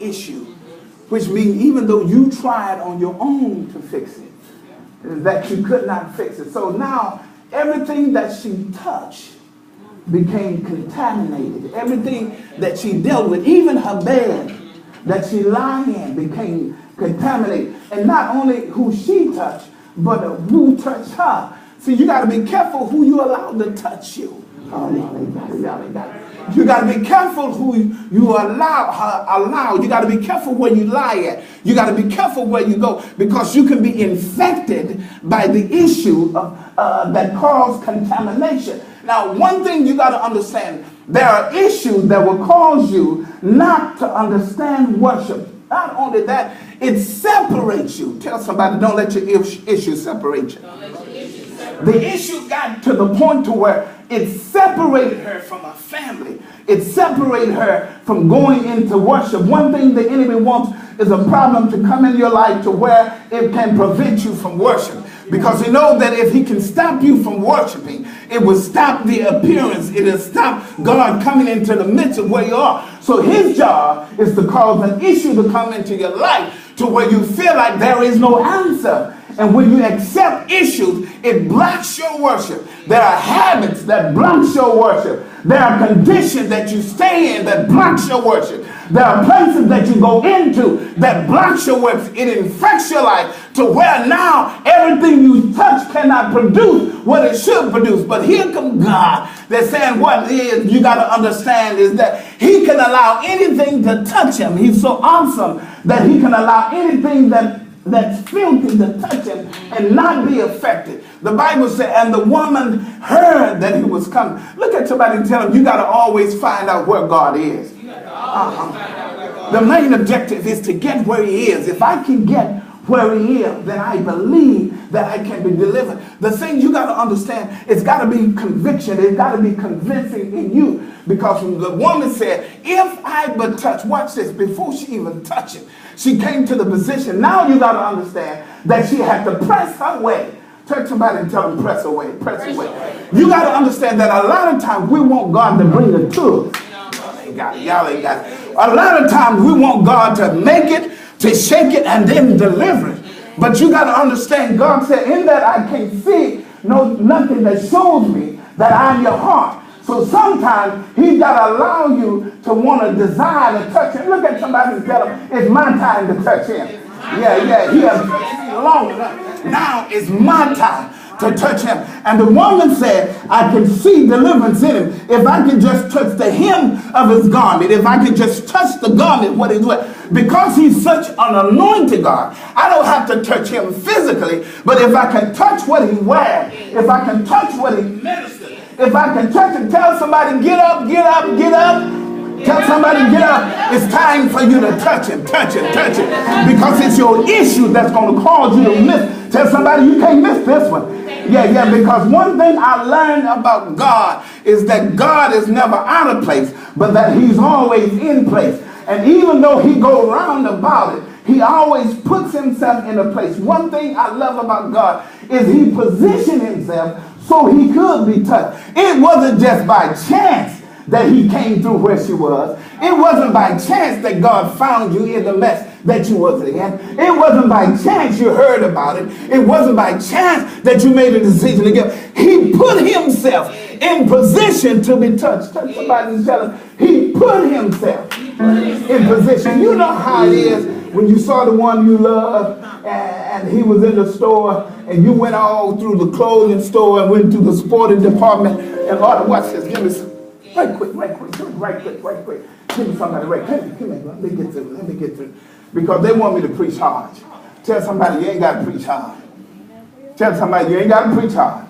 issue, which means even though you tried on your own to fix it, that you could not fix it. So now everything that she touched became contaminated. Everything that she dealt with, even her bed that she lied in, became contaminated. And not only who she touched, but who touched her. See, you got to be careful who you allow to touch you. You got to be careful who you allow. You got to be careful where you lie at. You got to be careful where you go, because you can be infected by the issue that caused contamination. Now, one thing you got to understand, there are issues that will cause you not to understand worship. Not only that, it separates you. Tell somebody, don't let your issue separate you. The issue got to the point to where it separated her from her family. It separated her from going into worship. One thing the enemy wants is a problem to come in your life to where it can prevent you from worship. Because he knows that if he can stop you from worshiping, it will stop the appearance. It will stop God coming into the midst of where you are. So his job is to cause an issue to come into your life to where you feel like there is no answer. And when you accept issues, it blocks your worship. There are habits that blocks your worship. There are conditions that you stay in that blocks your worship. There are places that you go into that blocks your worship. It infects your life to where now everything you touch cannot produce what it should produce. But here comes God. They're saying what it is you got to understand is that he can allow anything to touch him. He's so awesome that he can allow anything that's filthy to touch him and not be affected. The Bible said, and the woman heard that he was coming. Look at somebody and tell him, you got to always find out where God is. The main objective is to get where he is. If I can get where he is, then I believe that I can be delivered. The thing you got to understand, it's got to be conviction. It's got to be convincing in you. Because the woman said, if I but touch, watch this, before she even touched him, she came to the position. Now you got to understand that she had to press her way. Touch somebody and tell them, press away, press away. You got to understand that a lot of times we want God to bring it to us. Y'all ain't got it. A lot of times we want God to make it, to shake it, and then deliver it. But you got to understand, God said, in that I can't see nothing that shows me that I'm your heart. So sometimes he's got to allow you to want to desire to touch him. Look at somebody and tell him, it's my time to touch him. Yeah, he has long enough. Now it's my time to touch him. And the woman said, I can see deliverance in him. If I can just touch the hem of his garment, if I can just touch the garment, what he's wearing. Because he's such an anointed God, I don't have to touch him physically, but if I can touch what he wears, if I can touch what he ministers, if I can touch and tell somebody, get up, get up, get up. Tell somebody, get up. It's time for you to touch him, touch him, touch him. Because it's your issue that's going to cause you to miss. Tell somebody, you can't miss this one. Yeah, because one thing I learned about God is that God is never out of place, but that he's always in place. And even though he goes round about it, he always puts himself in a place. One thing I love about God is he positioned himself so he could be touched. It wasn't just by chance that he came through where she was. It wasn't by chance that God found you in the mess that you was in. It wasn't by chance you heard about it. It wasn't by chance that you made a decision to give. He put himself in position to be touched. Touch somebody and tell him, he put himself in position. You know how it is when you saw the one you love and he was in the store and you went all through the clothing store and went to the sporting department and ordered, watch this, give me some. Right quick. Give me somebody right. Come here, let me get through. Because they want me to preach hard. Tell somebody you ain't got to preach hard. Tell somebody you ain't got to preach hard.